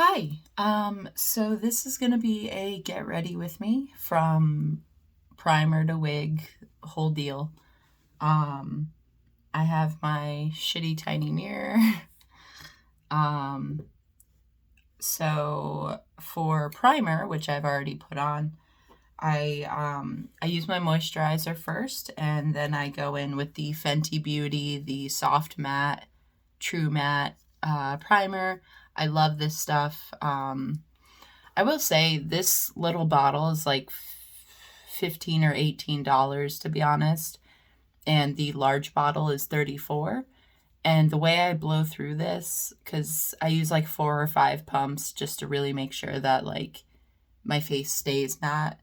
Hi. So this is going to be a get ready with me from primer to wig, whole deal. Um, I have my shitty tiny mirror. Um, so for primer, which I've already put on, I use my moisturizer first, and then I go in with the Fenty Beauty, the Soft Matte, True Matte primer. I love this stuff. I will say this little bottle is like 15 or $18 to be honest, and the large bottle is 34. And the way I blow through this, cuz I use like 4 or 5 pumps just to really make sure that like my face stays matte.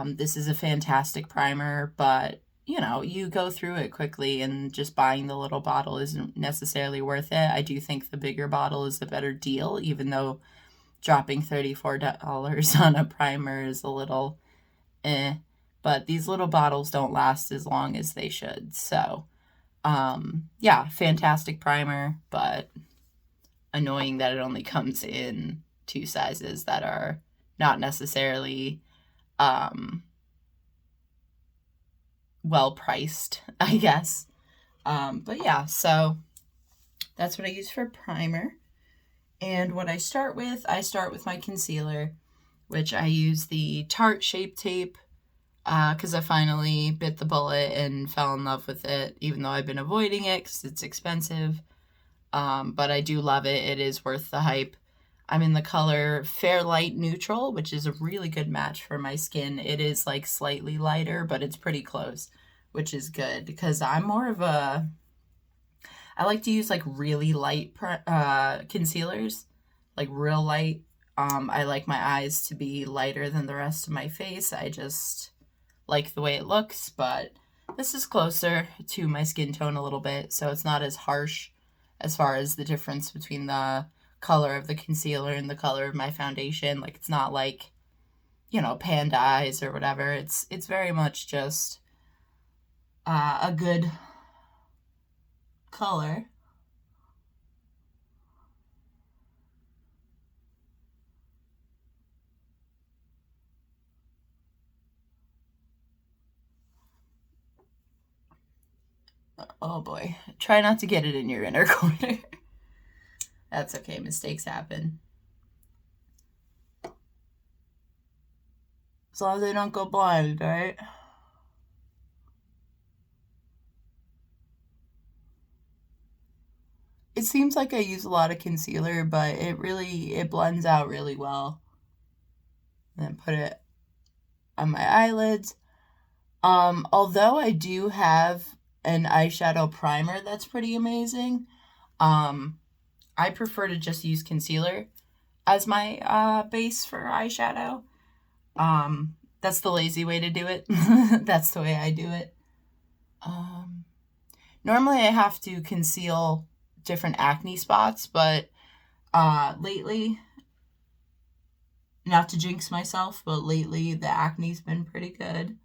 This is a fantastic primer, but you go through it quickly, and just buying the little bottle isn't necessarily worth it. I do think the bigger bottle is the better deal, even though dropping $34 on a primer is a little eh. But these little bottles don't last as long as they should. So, yeah, fantastic primer, but annoying that it only comes in two sizes that are not necessarily well priced, I guess. But yeah, so that's what I use for primer. And what I start with my concealer, which I use the Tarte Shape Tape because I finally bit the bullet and fell in love with it, even though I've been avoiding it because it's expensive. But I do love it. It is worth the hype. I'm in the color Fair Light Neutral, which is a really good match for my skin. It is like slightly lighter, but it's pretty close, which is good because I'm more of a I like to use like really light concealers, like real light. I like my eyes to be lighter than the rest of my face. I just like the way it looks, but this is closer to my skin tone a little bit, so it's not as harsh as far as the difference between the color of the concealer and the color of my foundation. Like it's not like, panda eyes or whatever. It's very much just a good color. Oh boy. Try not to get it in your inner corner. That's okay. Mistakes happen. As long as they don't go blind, right? It seems like I use a lot of concealer, but it blends out really well. And then put it on my eyelids. Although I do have an eyeshadow primer that's pretty amazing, I prefer to just use concealer as my base for eyeshadow. That's the lazy way to do it. That's the way I do it. Um, Normally I have to conceal different acne spots, but lately, not to jinx myself, but lately the acne's been pretty good.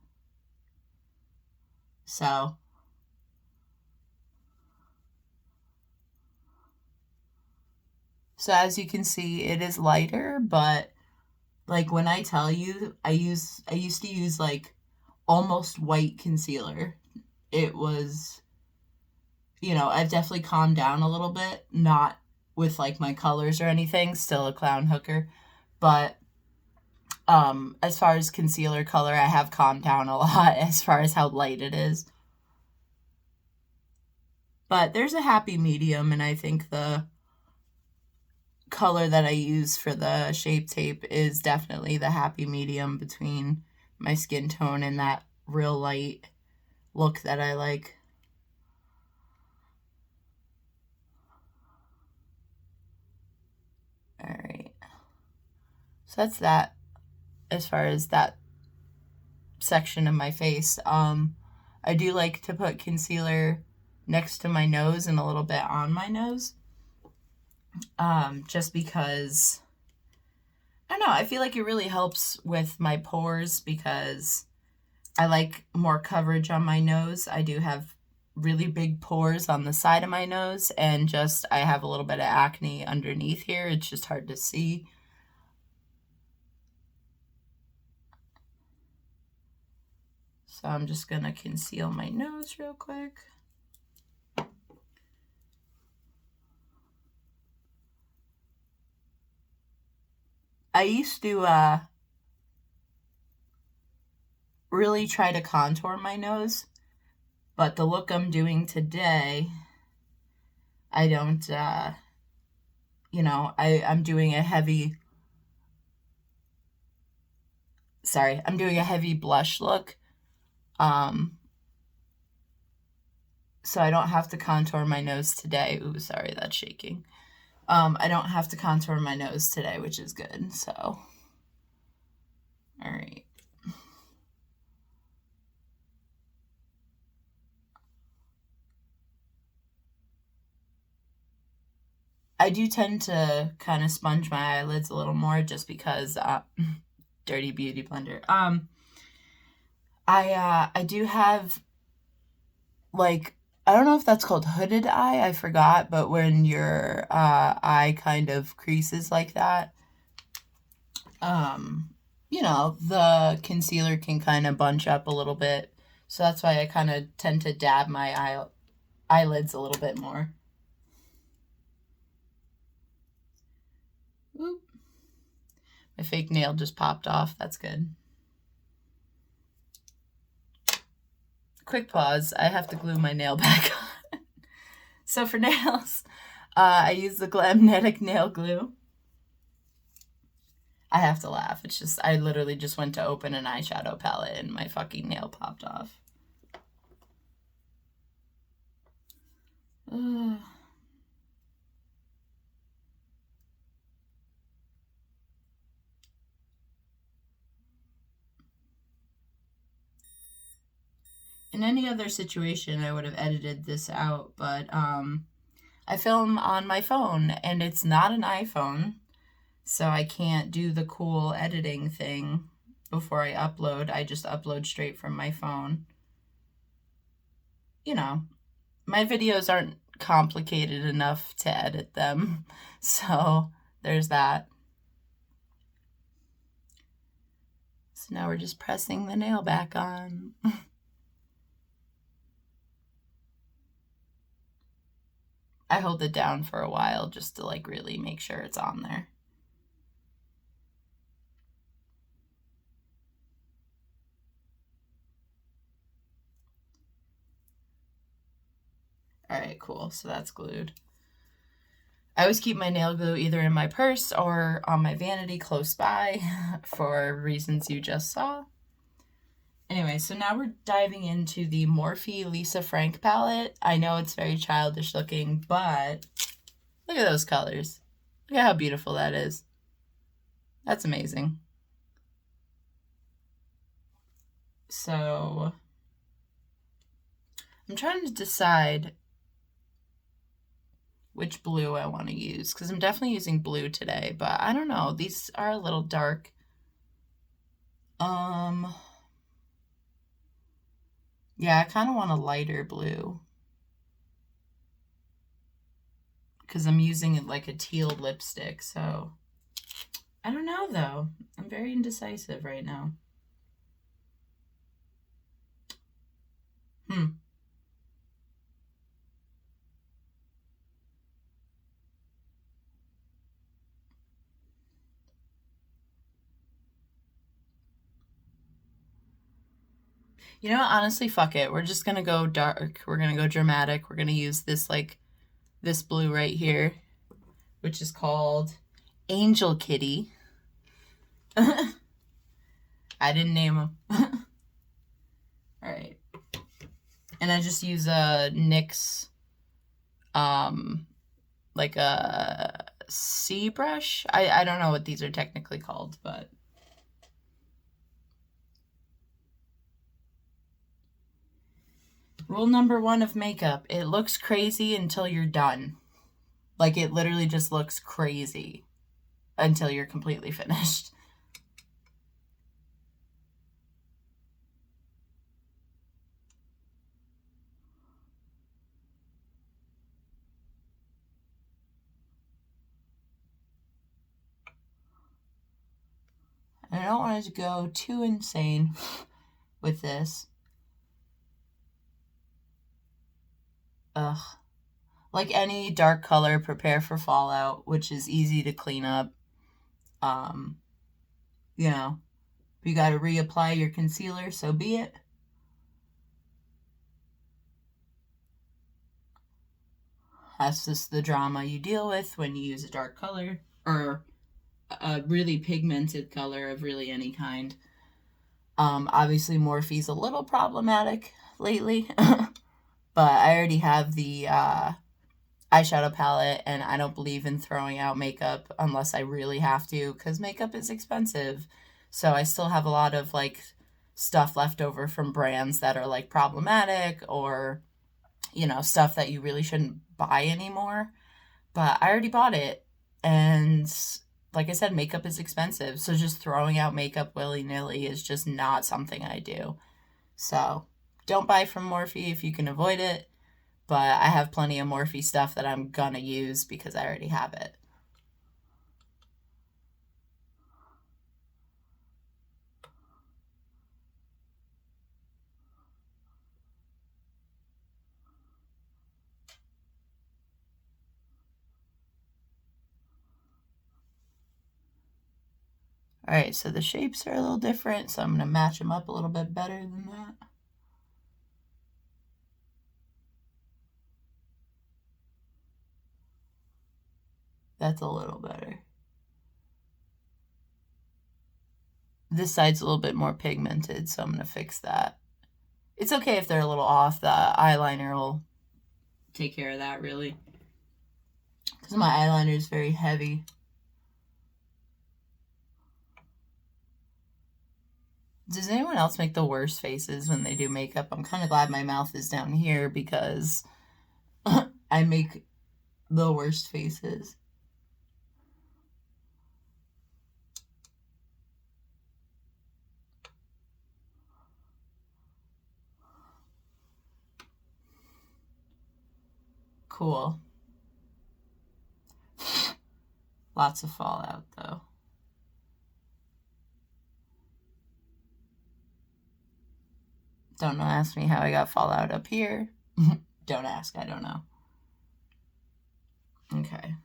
So, as you can see, it is lighter, but like when I tell you, I used to use like almost white concealer. It was, I've definitely calmed down a little bit, not with like my colors or anything, still a clown hooker, but as far as concealer color, I have calmed down a lot as far as how light it is. But there's a happy medium, and I think the color that I use for the Shape Tape is definitely the happy medium between my skin tone and that real light look that I like. All right. So that's that as far as that section of my face. I do like to put concealer next to my nose and a little bit on my nose. Just because I don't know, I feel like it really helps with my pores because I like more coverage on my nose. I do have really big pores on the side of my nose, and just I have a little bit of acne underneath here. It's just hard to see. So I'm just going to conceal my nose real quick. I used to really try to contour my nose, but the look I'm doing today, I don't, you know, I'm doing a heavy, I'm doing a heavy blush look. So I don't have to contour my nose today. Ooh, sorry, that's shaking. I don't have to contour my nose today, which is good, so. All right. I do tend to kind of sponge my eyelids a little more just because, dirty beauty blender. I do have, like, I don't know if that's called hooded eye, I forgot, but when your eye kind of creases like that, you know, the concealer can kind of bunch up a little bit. So that's why I kind of tend to dab my eyelids a little bit more. Oop. My fake nail just popped off. That's good. Quick pause. I have to glue my nail back on. So for nails, I use the Glamnetic nail glue. I have to laugh. It's just, I literally just went to open an eyeshadow palette and my fucking nail popped off. In any other situation, I would have edited this out, but I film on my phone and it's not an iPhone, so I can't do the cool editing thing before I upload. I just upload straight from my phone. You know, my videos aren't complicated enough to edit them, so there's that. So now we're just pressing the nail back on. I hold it down for a while just to like really make sure it's on there. All right, cool. So that's glued. I always keep my nail glue either in my purse or on my vanity close by for reasons you just saw. Anyway, so now we're diving into the Morphe Lisa Frank palette. I know it's very childish looking, but look at those colors. Look at how beautiful that is. That's amazing. So I'm trying to decide which blue I want to use, because I'm definitely using blue today, but I don't know. These are a little dark. Yeah, I kind of want a lighter blue, because I'm using it like a teal lipstick, so I don't know, though. I'm very indecisive right now. You know, honestly, fuck it. We're just gonna go dark. We're gonna go dramatic. We're gonna use this, like, this blue right here, which is called Angel Kitty. I didn't name him. All right. And I just use a NYX, like a C brush. I don't know what these are technically called, but rule number 1 of makeup, it looks crazy until you're done. Like, it literally just looks crazy until you're completely finished. I don't want to go too insane with this. Ugh. Like any dark color, prepare for fallout, which is easy to clean up. You know, if you got to reapply your concealer, so be it. That's just the drama you deal with when you use a dark color or a really pigmented color of really any kind. Obviously Morphe's a little problematic lately, but I already have the eyeshadow palette, and I don't believe in throwing out makeup unless I really have to, because makeup is expensive. So I still have a lot of like stuff left over from brands that are like problematic, or you know, stuff that you really shouldn't buy anymore. But I already bought it, and like I said, makeup is expensive, so just throwing out makeup willy-nilly is just not something I do. So don't buy from Morphe if you can avoid it, but I have plenty of Morphe stuff that I'm gonna use because I already have it. All right, so the shapes are a little different, so I'm going to match them up a little bit better than that. That's a little better. This side's a little bit more pigmented, so I'm going to fix that. It's okay if they're a little off. The eyeliner will take care of that, really, because my eyeliner is very heavy. Does anyone else make the worst faces when they do makeup? I'm kind of glad my mouth is down here because I make the worst faces. Cool. Lots of fallout, though. Don't ask me how I got fallout up here. Don't ask, I don't know. Okay.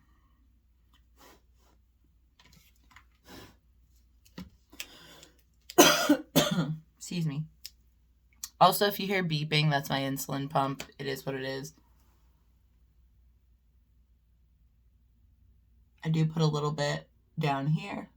Excuse me. Also, if you hear beeping, that's my insulin pump. It is what it is. I do put a little bit down here.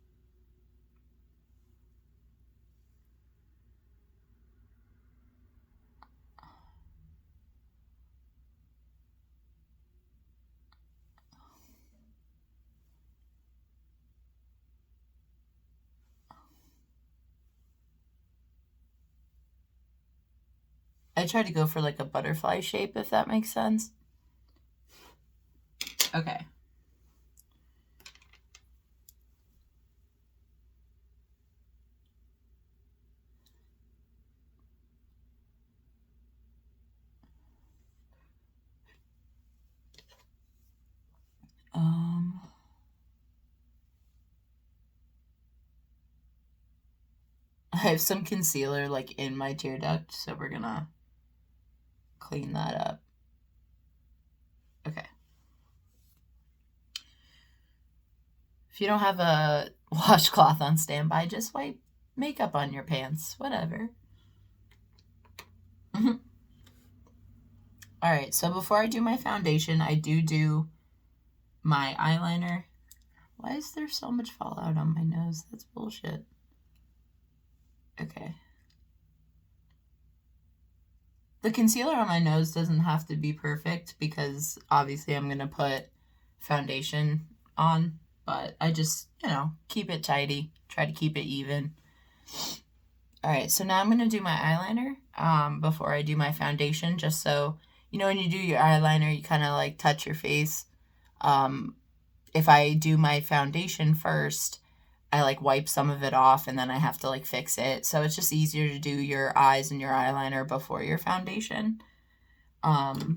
I try to go for like a butterfly shape, if that makes sense. Okay. I have some concealer like in my tear duct, so we're gonna clean that up. Okay. If you don't have a washcloth on standby, just wipe makeup on your pants, whatever. All right, so before I do my foundation, I do my eyeliner. Why is there so much fallout on my nose? That's bullshit. Okay. The concealer on my nose doesn't have to be perfect because obviously I'm going to put foundation on, but I just, you know, keep it tidy, try to keep it even. All right, so now I'm going to do my eyeliner before I do my foundation, just so, you know, when you do your eyeliner, you kind of like touch your face. If I do my foundation first, I like wipe some of it off and then I have to like fix it. So it's just easier to do your eyes and your eyeliner before your foundation. Like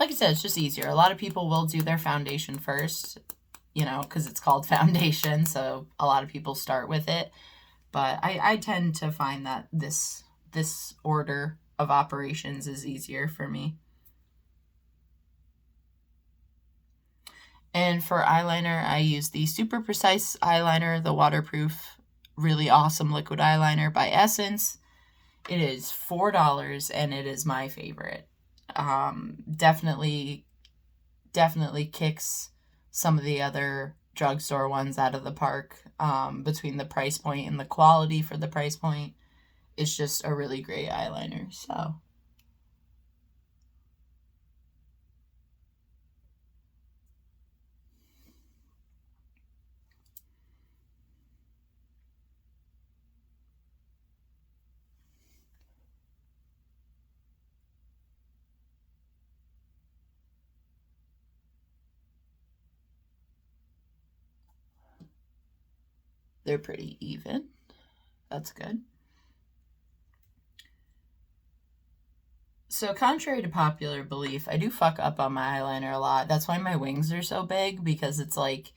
I said, it's just easier. A lot of people will do their foundation first. because it's called foundation, so a lot of people start with it. But I tend to find that this order of operations is easier for me. And for eyeliner, I use the Super Precise eyeliner, the waterproof, really awesome liquid eyeliner by Essence. It is $4 and it is my favorite. Definitely kicks some of the other drugstore ones out of the park, between the price point and the quality for the price point. It's just a really great eyeliner. So they're pretty even. That's good. So, contrary to popular belief, I do fuck up on my eyeliner a lot. That's why my wings are so big, because it's like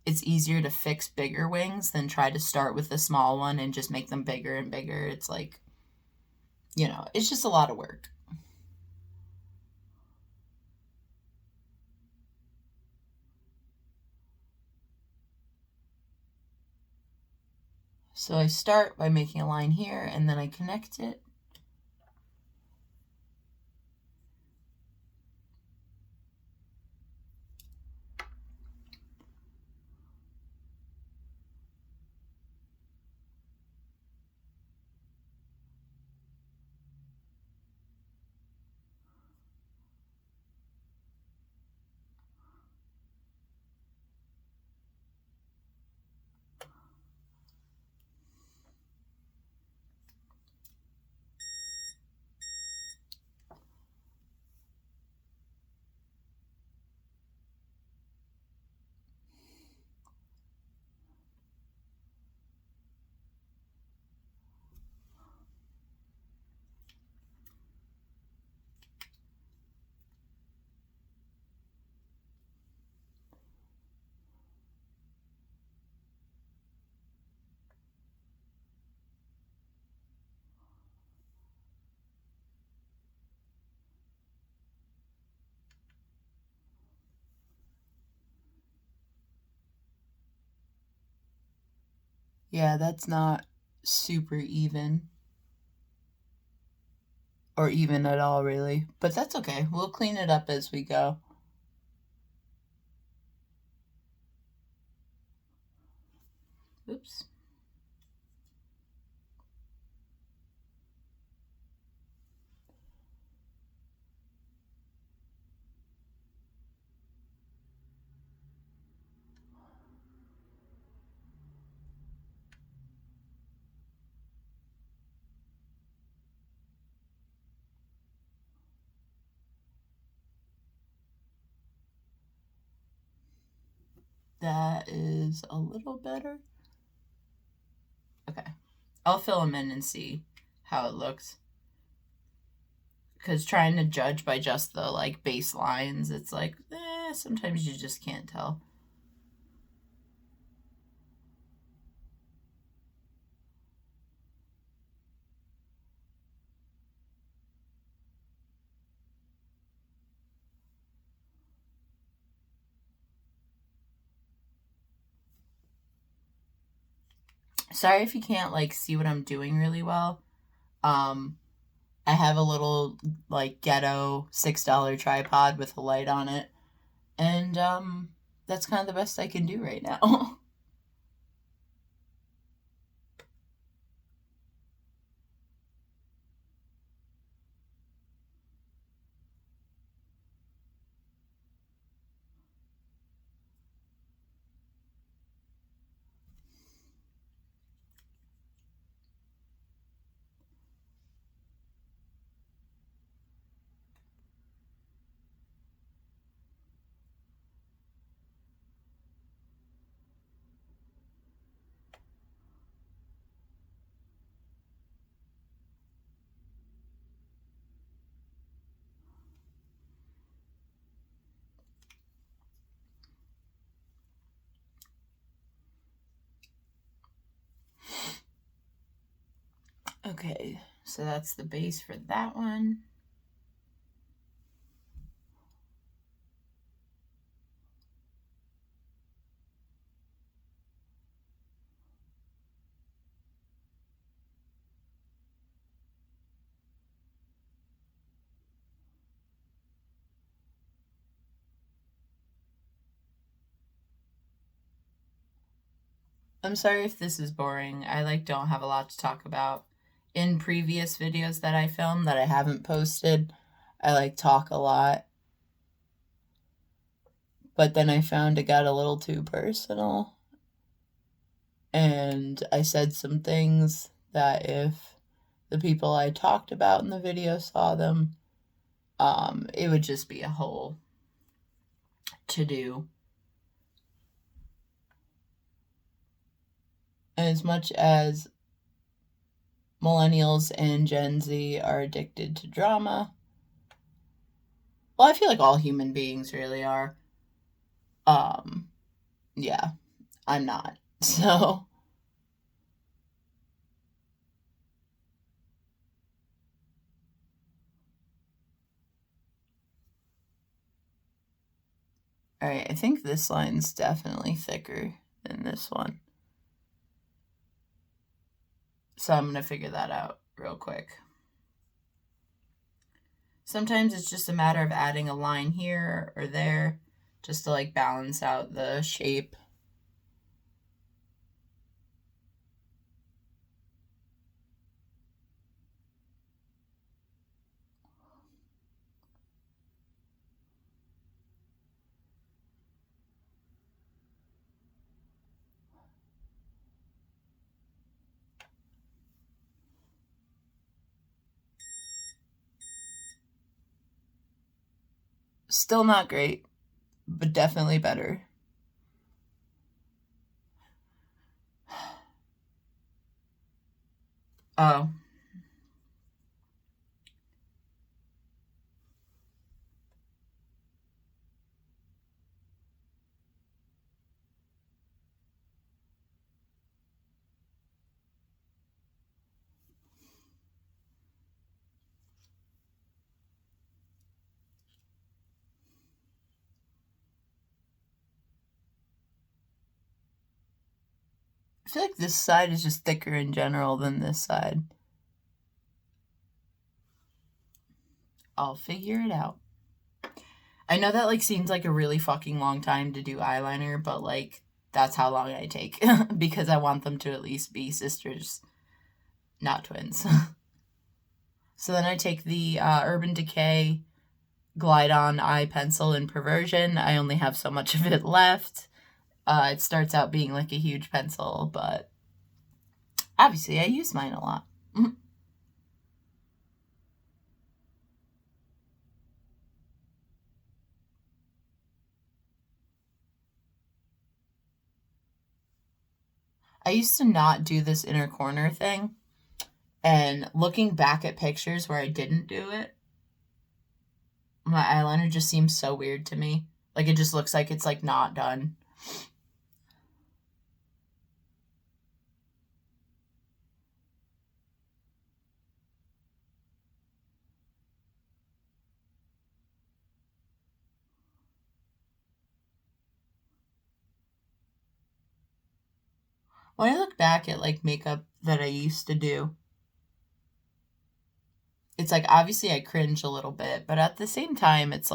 it's easier to fix bigger wings than try to start with the small one and just make them bigger and bigger. It's like, it's just a lot of work. So I start by making a line here and then I connect it. Yeah, that's not super even, or even at all, really. But that's okay. We'll clean it up as we go. Oops. That is a little better. Okay. I'll fill them in and see how it looks. Because trying to judge by just the like base lines, it's like, sometimes you just can't tell. Sorry if you can't like see what I'm doing really well. Um, I have a little like ghetto $6 tripod with a light on it, and that's kind of the best I can do right now. Okay, so that's the base for that one. I'm sorry if this is boring. I don't have a lot to talk about. In previous videos that I filmed that I haven't posted, I talk a lot. But then I found it got a little too personal. And I said some things that if the people I talked about in the video saw them, it would just be a whole to-do. As much as millennials and Gen Z are addicted to drama, well, I feel like all human beings really are. Yeah, I'm not. So, all right, I think this line's definitely thicker than this one. So I'm going to figure that out real quick. Sometimes it's just a matter of adding a line here or there just to balance out the shape. Still not great, but definitely better. Oh. I feel like this side is just thicker in general than this side. I'll figure it out. I know that seems like a really fucking long time to do eyeliner, but that's how long I take because I want them to at least be sisters, not twins. So then I take the Urban Decay Glide On Eye Pencil in Perversion. I only have so much of it left. It starts out being a huge pencil, but obviously I use mine a lot. I used to not do this inner corner thing, and looking back at pictures where I didn't do it, my eyeliner just seems so weird to me. It just looks like it's not done. When I look back at makeup that I used to do, it's obviously I cringe a little bit, but at the same time it's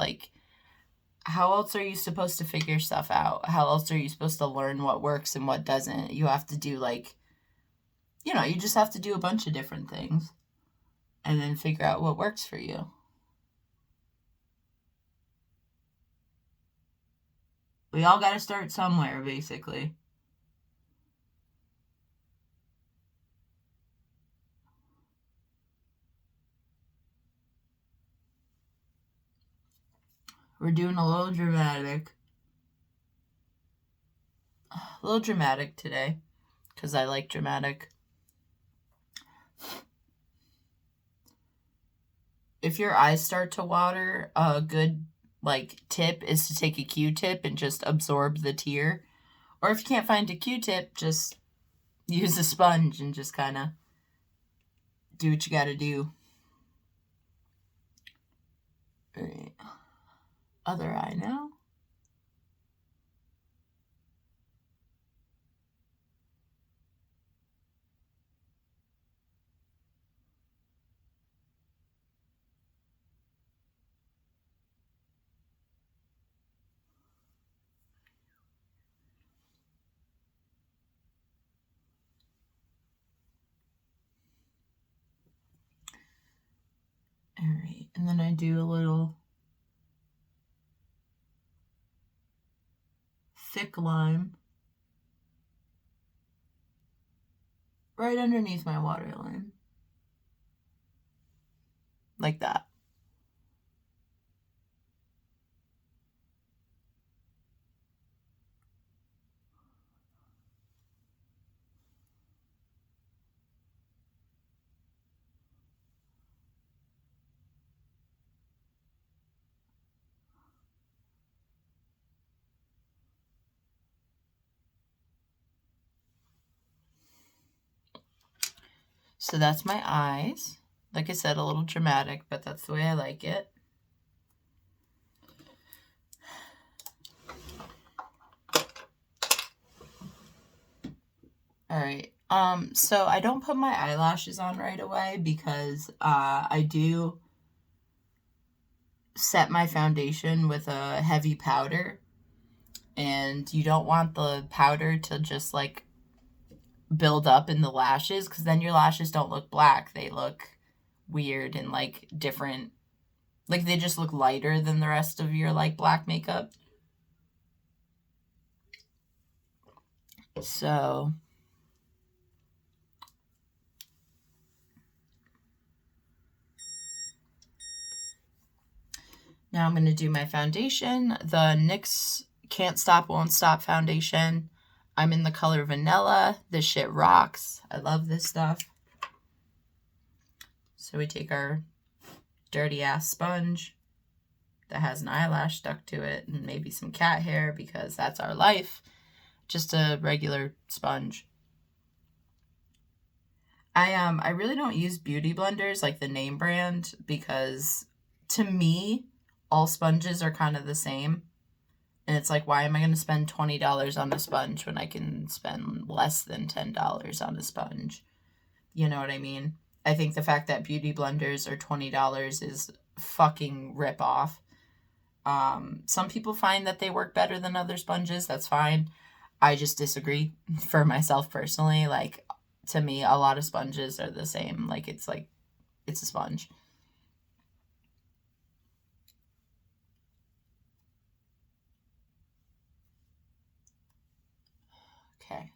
how else are you supposed to figure stuff out? How else are you supposed to learn what works and what doesn't? You have to do you just have to do a bunch of different things and then figure out what works for you. We all got to start somewhere, basically. We're doing a little dramatic. A little dramatic today, because I like dramatic. If your eyes start to water, a good tip is to take a Q-tip and just absorb the tear. Or if you can't find a Q-tip, just use a sponge and just kind of do what you gotta do. All right. Other eye now. All right, and then I do a little thick line right underneath my waterline, like that. So that's my eyes. Like I said, a little dramatic, but that's the way I like it. All right. So I don't put my eyelashes on right away because I do set my foundation with a heavy powder, and you don't want the powder to just like build up in the lashes, because then your lashes don't look black. They look weird and like different. Like they just look lighter than the rest of your like black makeup. So now I'm going to do my foundation, the NYX Can't Stop Won't Stop foundation. I'm in the color Vanilla. This shit rocks. I love this stuff. So we take our dirty ass sponge that has an eyelash stuck to it and maybe some cat hair, because that's our life. Just a regular sponge. I really don't use beauty blenders like the name brand, because to me, all sponges are kind of the same. And it's like, why am I going to spend $20 on a sponge when I can spend less than $10 on a sponge? You know what I mean? I think the fact that beauty blenders are $20 is fucking rip off. Some people find that they work better than other sponges. That's fine. I just disagree for myself personally. Like, to me, a lot of sponges are the same. Like, it's a sponge. Okay.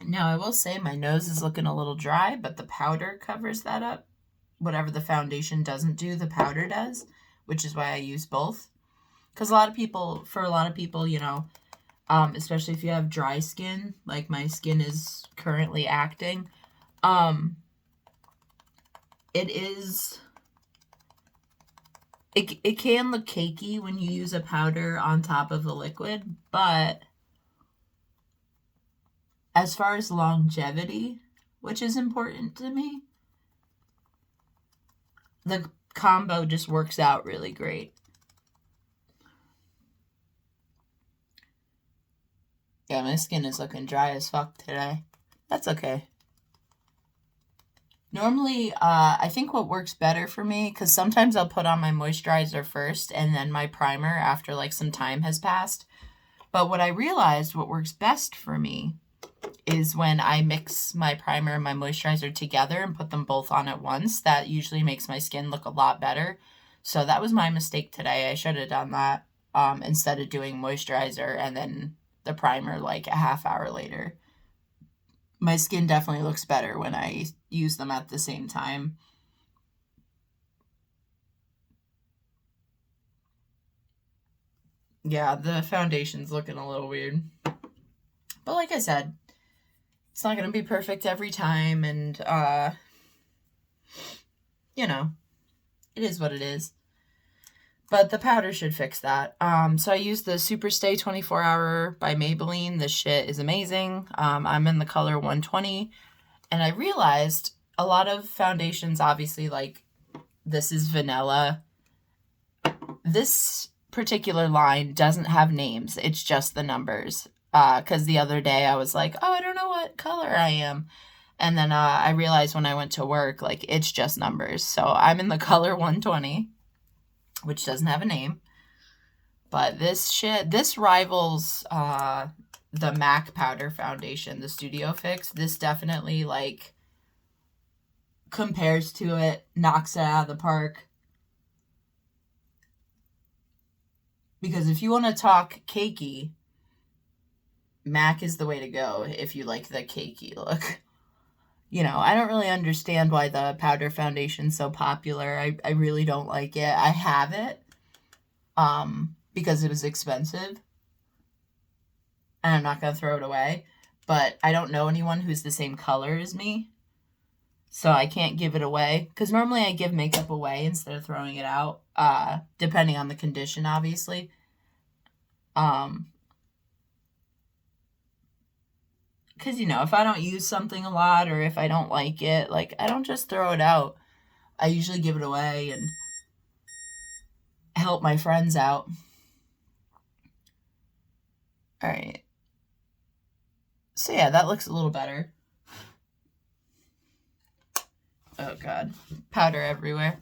Now, I will say my nose is looking a little dry, but the powder covers that up. Whatever the foundation doesn't do, the powder does, which is why I use both. Because for a lot of people, you know, especially if you have dry skin, like my skin is currently acting, it can look cakey when you use a powder on top of the liquid, but as far as longevity, which is important to me, the combo just works out really great. Yeah, my skin is looking dry as fuck today. That's okay. Normally, I think what works better for me, because sometimes I'll put on my moisturizer first and then my primer after like some time has passed. But what I realized, what works best for me is when I mix my primer and my moisturizer together and put them both on at once. That usually makes my skin look a lot better. So that was my mistake today. I should have done that instead of doing moisturizer and then the primer like a half hour later. My skin definitely looks better when I use them at the same time. Yeah, the foundation's looking a little weird. But like I said, it's not going to be perfect every time, and, you know, it is what it is. But the powder should fix that. So I used the Superstay 24 Hour by Maybelline. This shit is amazing. I'm in the color 120, and I realized a lot of foundations, obviously, like, this is vanilla. This particular line doesn't have names. It's just the numbers. Because the other day I was like, oh, I don't know what color I am. And then I realized when I went to work, like, it's just numbers. So I'm in the color 120, which doesn't have a name. But this rivals the MAC powder foundation, the Studio Fix. This definitely, like, compares to it, knocks it out of the park. Because if you want to talk cakey, MAC is the way to go if you like the cakey look. You know, I don't really understand why the powder foundation's so popular. I really don't like it. I have it because it was expensive. And I'm not going to throw it away. But I don't know anyone who's the same color as me. So I can't give it away. Because normally I give makeup away instead of throwing it out. Depending on the condition, obviously. Because, you know, if I don't use something a lot or if I don't like it, like, I don't just throw it out. I usually give it away and help my friends out. All right. So, yeah, that looks a little better. Oh, God. Powder everywhere.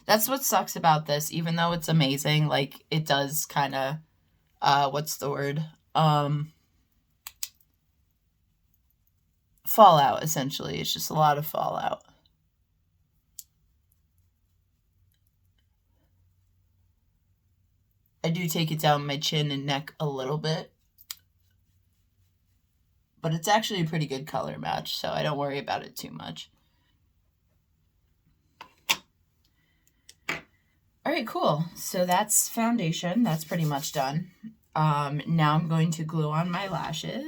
That's what sucks about this. Even though it's amazing, like, it does kind of, what's the word? Fallout, essentially. It's just a lot of fallout. I do take it down my chin and neck a little bit. But it's actually a pretty good color match, so I don't worry about it too much. All right, cool. So that's foundation. That's pretty much done. Now I'm going to glue on my lashes,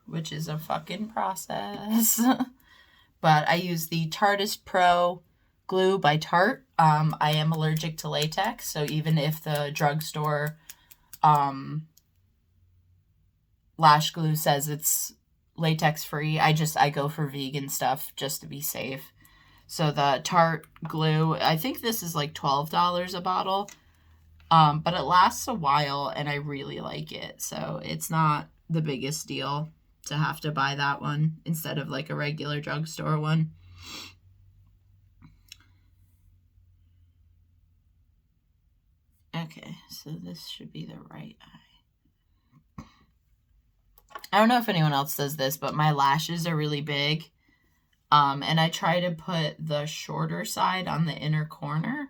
which is a fucking process. But I use the Tarteist Pro glue by Tarte. I am allergic to latex, so even if the drugstore lash glue says it's latex free, I go for vegan stuff just to be safe. So the Tarte glue, I think this is like $12 a bottle. But it lasts a while and I really like it. So it's not the biggest deal to have to buy that one instead of like a regular drugstore one. Okay, so this should be the right eye. I don't know if anyone else does this, but my lashes are really big. And I try to put the shorter side on the inner corner,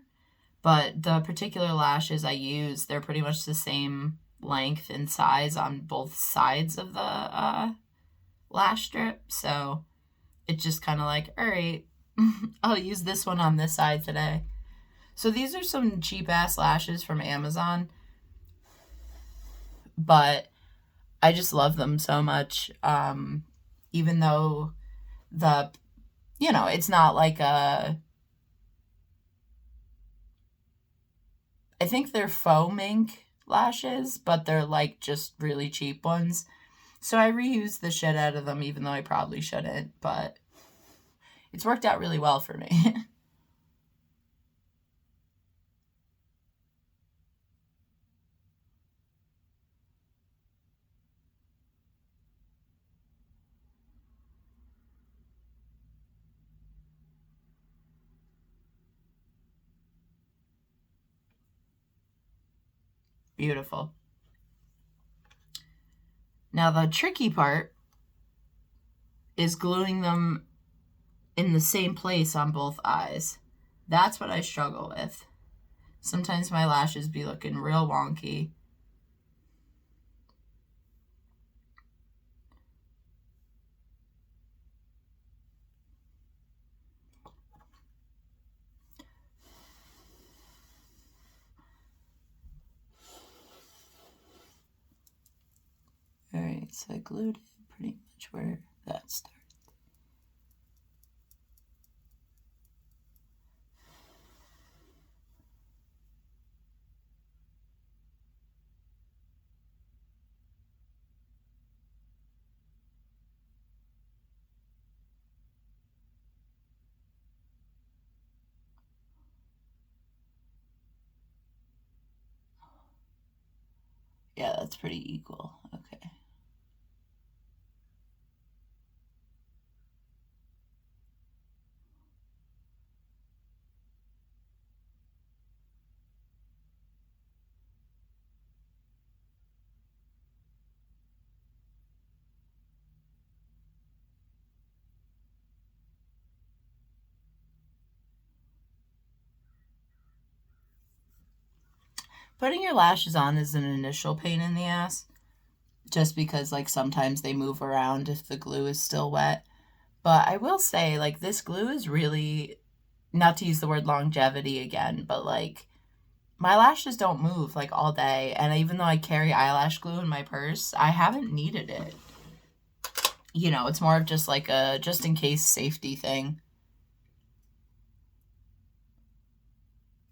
but the particular lashes I use, they're pretty much the same length and size on both sides of the lash strip. So it's just kind of like, all right, I'll use this one on this side today. So these are some cheap ass lashes from Amazon, but I just love them so much. Even though it's not like I think they're faux mink lashes, but they're like just really cheap ones. So I reuse the shit out of them, even though I probably shouldn't, but it's worked out really well for me. Beautiful. Now the tricky part is gluing them in the same place on both eyes. That's what I struggle with. Sometimes my lashes be looking real wonky. Alright, so I glued it pretty much where that starts. Yeah, that's pretty equal. Okay. Putting your lashes on is an initial pain in the ass, just because, like, sometimes they move around if the glue is still wet. But I will say, like, this glue is really, not to use the word longevity again, but, like, my lashes don't move, like, all day. And even though I carry eyelash glue in my purse, I haven't needed it. You know, it's more of just, like, a just-in-case safety thing.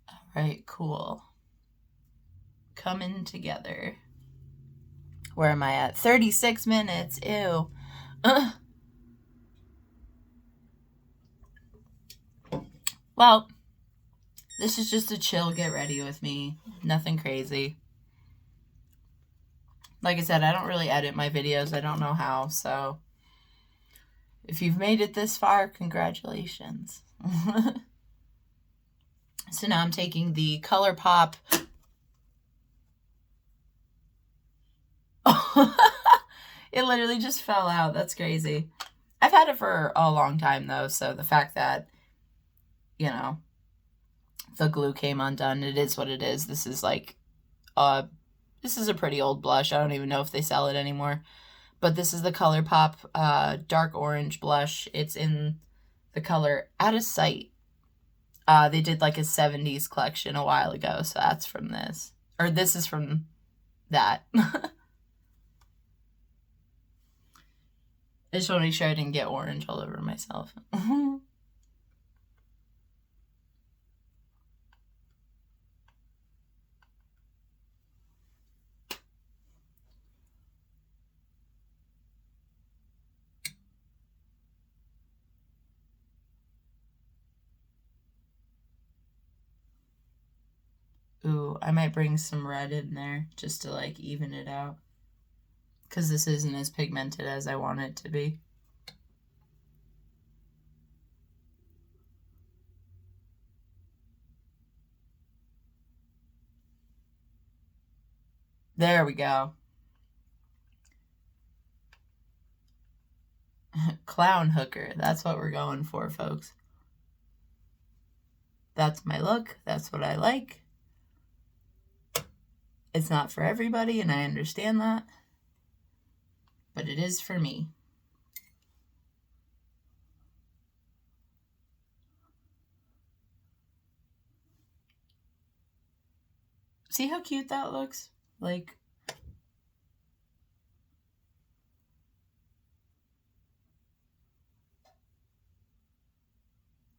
All right, cool. Coming together. Where am I at? 36 minutes. Ew. Well, this is just a chill get ready with me. Nothing crazy. Like I said, I don't really edit my videos. I don't know how, so if you've made it this far, congratulations. So now I'm taking the ColourPop. It literally just fell out. That's crazy. I've had it for a long time, though, so the fact that, you know, the glue came undone, it is what it is. This is like, this is a pretty old blush. I don't even know if they sell it anymore. But this is the ColourPop dark orange blush. It's in the color Out of Sight. They did like a 70s collection a while ago, so that's from this. Or this is from that. I just want to make sure I didn't get orange all over myself. Ooh, I might bring some red in there just to like even it out. Because this isn't as pigmented as I want it to be. There we go. Clown hooker. That's what we're going for, folks. That's my look. That's what I like. It's not for everybody, and I understand that. But it is for me. See how cute that looks? Like,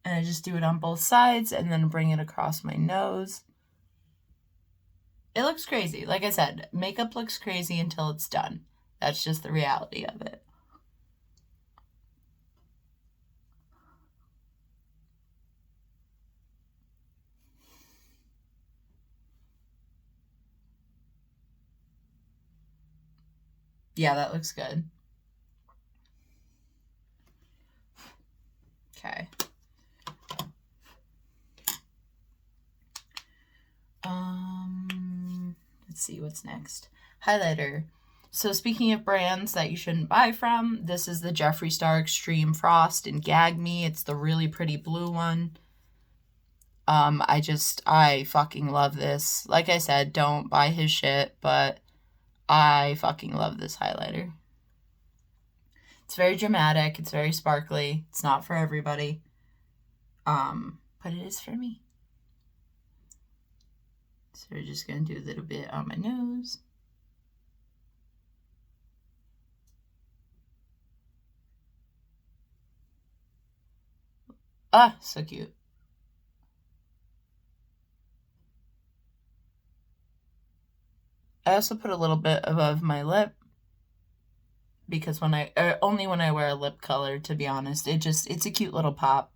and I just do it on both sides and then bring it across my nose. It looks crazy. Like I said, makeup looks crazy until it's done. That's just the reality of it. Yeah, that looks good. Okay. Let's see what's next. Highlighter. So speaking of brands that you shouldn't buy from, this is the Jeffree Star Extreme Frost in Gag Me. It's the really pretty blue one. I fucking love this. Like I said, don't buy his shit, but I fucking love this highlighter. It's very dramatic. It's very sparkly. It's not for everybody. But it is for me. So we're just going to do a little bit on my nose. Ah, so cute. I also put a little bit above my lip because only when I wear a lip color, to be honest. It's a cute little pop.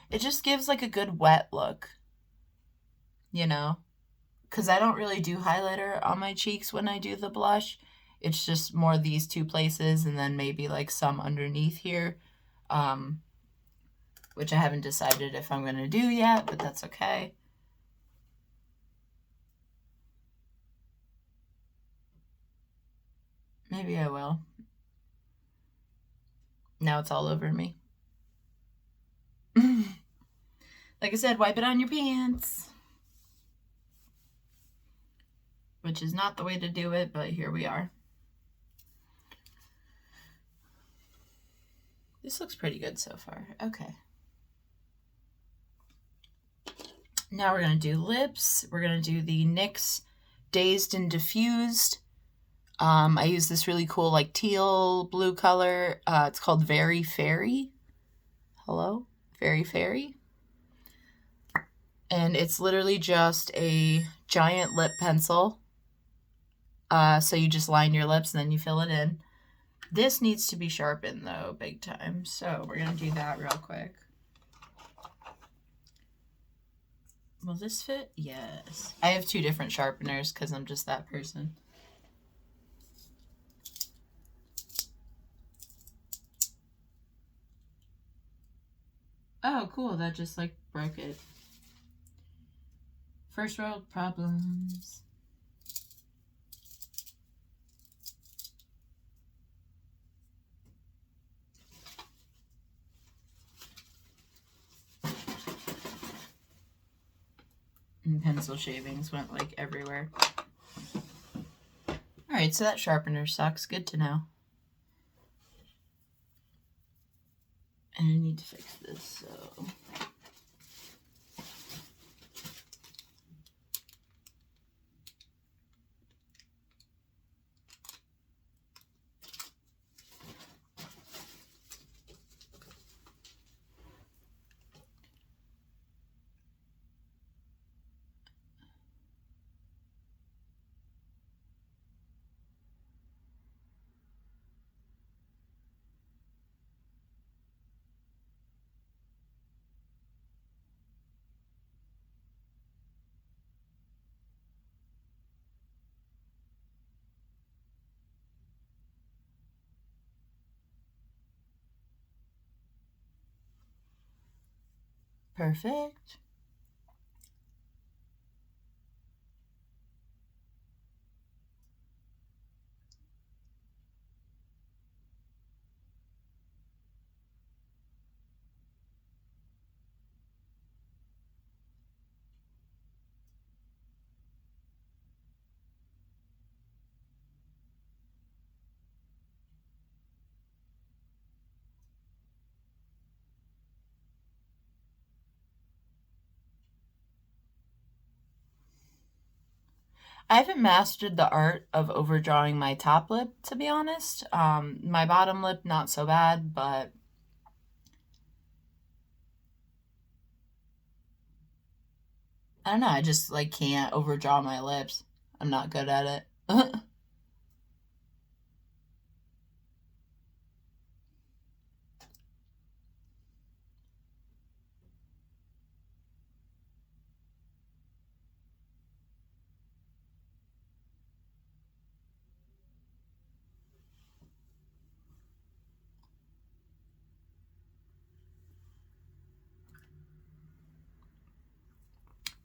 It just gives like a good wet look, you know? Because I don't really do highlighter on my cheeks when I do the blush. It's just more these two places and then maybe like some underneath here, which I haven't decided if I'm going to do yet, but that's okay. Maybe I will. Now it's all over me. Like I said, wipe it on your pants. Which is not the way to do it, but here we are. This looks pretty good so far. Okay. Now we're going to do lips. We're going to do the NYX Dazed and Diffused. I use this really cool like teal blue color. It's called Very Fairy. Hello? Very Fairy. And it's literally just a giant lip pencil. So you just line your lips and then you fill it in. This needs to be sharpened though, big time. So we're going to do that real quick. Will this fit? Yes. I have two different sharpeners because I'm just that person. Oh, cool. That just like broke it. First world problems. And pencil shavings went like everywhere. Alright, so that sharpener sucks. Good to know. And I need to fix this, so... Perfect. I haven't mastered the art of overdrawing my top lip, to be honest. My bottom lip, not so bad, but... I don't know, I just like can't overdraw my lips. I'm not good at it.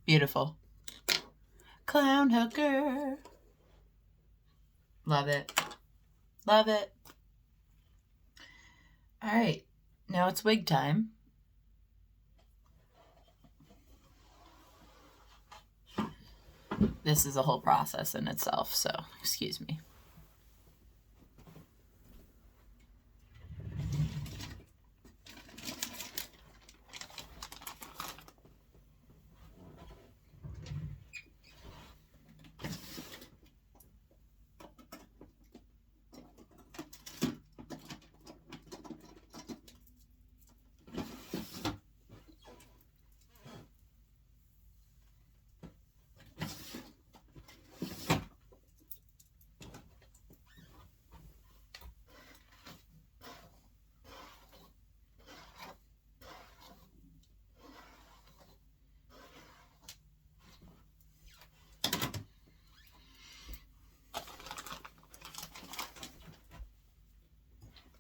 Beautiful. Clown hooker. Love it. Love it. All right. Now it's wig time. This is a whole process in itself, so excuse me.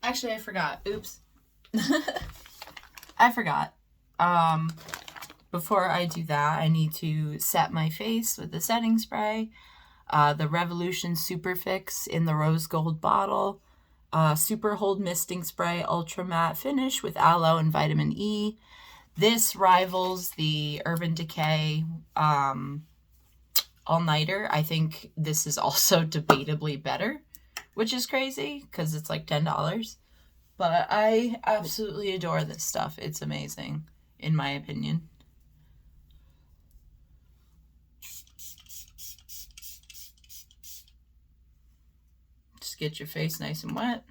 Actually, I forgot. Oops. I forgot. Before I do that, I need to set my face with the setting spray. The Revolution Super Fix in the rose gold bottle. Super Hold Misting Spray Ultra Matte Finish with aloe and vitamin E. This rivals the Urban Decay All-Nighter. I think this is also debatably better, which is crazy because it's like $10. But I absolutely adore this stuff. It's amazing, in my opinion. Just get your face nice and wet.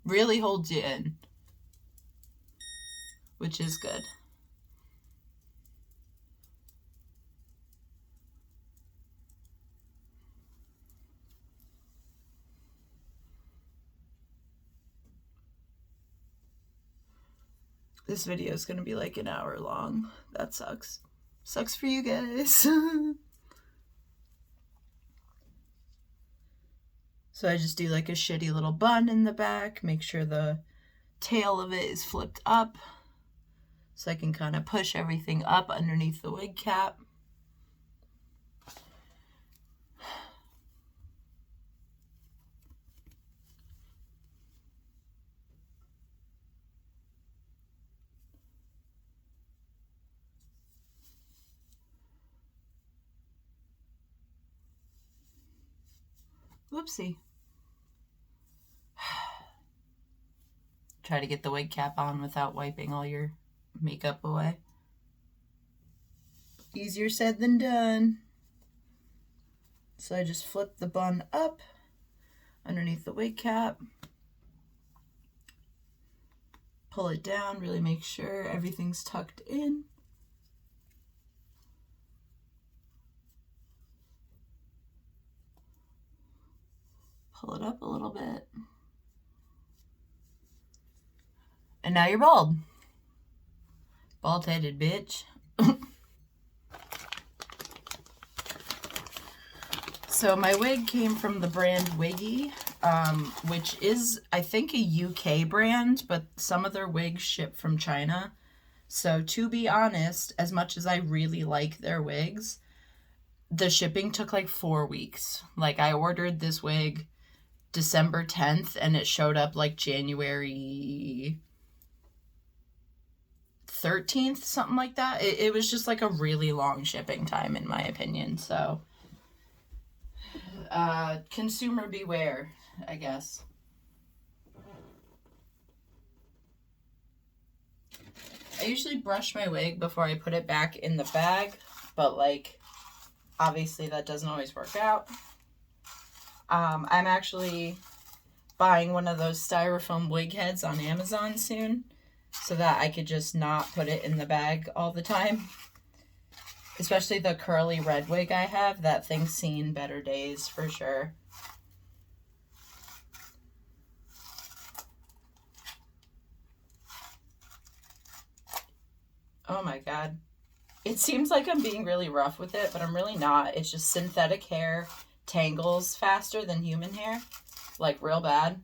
Really holds you in, which is good. This video is going to be like an hour long. That sucks. Sucks for you guys. So I just do like a shitty little bun in the back. Make sure the tail of it is flipped up so I can kind of push everything up underneath the wig cap. Whoopsie. Try to get the wig cap on without wiping all your makeup away. Easier said than done. So I just flip the bun up underneath the wig cap. Pull it down, really make sure everything's tucked in. Pull it up a little bit. And now you're bald. Bald-headed bitch. So my wig came from the brand Wiggy, which is, I think, a UK brand, but some of their wigs ship from China. So to be honest, as much as I really like their wigs, the shipping took like 4 weeks. Like, I ordered this wig December 10th and it showed up like January 13th, something like that. It was just like a really long shipping time, in my opinion. So consumer beware, I guess. I usually brush my wig before I put it back in the bag, but like, obviously that doesn't always work out. I'm actually buying one of those styrofoam wig heads on Amazon soon so that I could just not put it in the bag all the time. Especially the curly red wig I have. That thing's seen better days for sure. Oh my god. It seems like I'm being really rough with it, but I'm really not. It's just synthetic hair tangles faster than human hair. Like, real bad.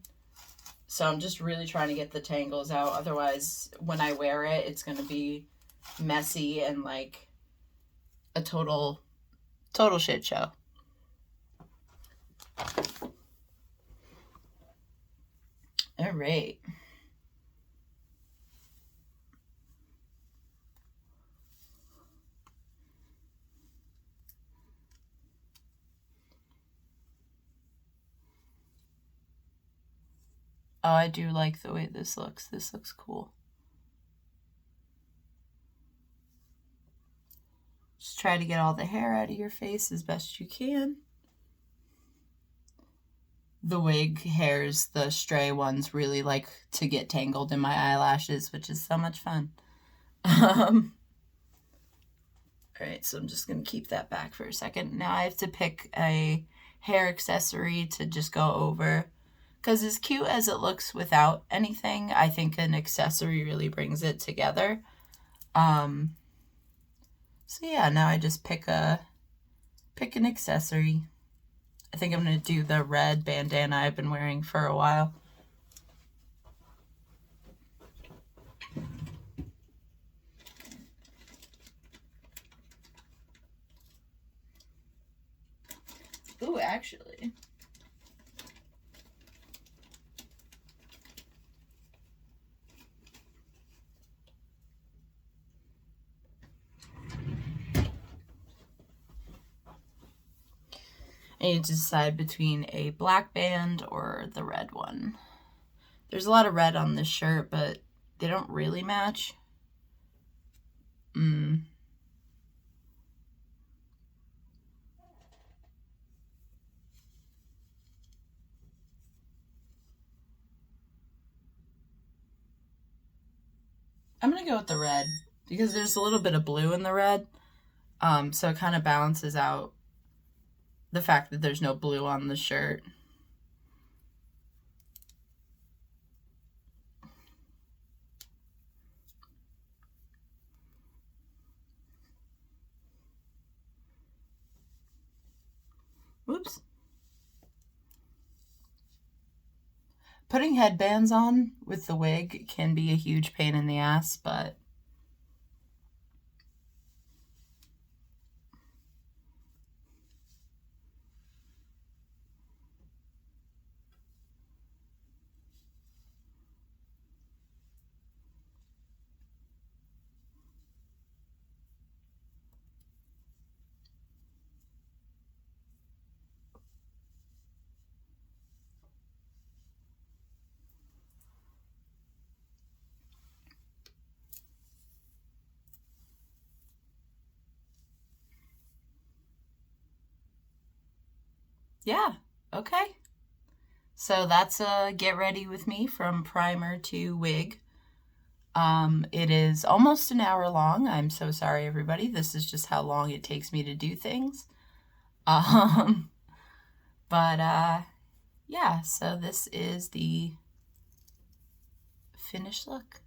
So I'm just really trying to get the tangles out. Otherwise, when I wear it, it's going to be messy and like a total shit show. All right. Oh, I do like the way this looks. This looks cool. Just try to get all the hair out of your face as best you can. The wig hairs, the stray ones, really like to get tangled in my eyelashes, which is so much fun. All right, so I'm just going to keep that back for a second. Now I have to pick a hair accessory to just go over. Because as cute as it looks without anything, I think an accessory really brings it together. So yeah, now I just pick an accessory. I think I'm going to do the red bandana I've been wearing for a while. Ooh, actually. I need to decide between a black band or the red one. There's a lot of red on this shirt, but they don't really match. I'm going to go with the red because there's a little bit of blue in the red. So it kind of balances out the fact that there's no blue on the shirt. Whoops. Putting headbands on with the wig can be a huge pain in the ass, but yeah, okay. So that's a get ready with me from primer to wig. It is almost an hour long. I'm so sorry, everybody. This is just how long it takes me to do things. Um, but yeah, so this is the finished look.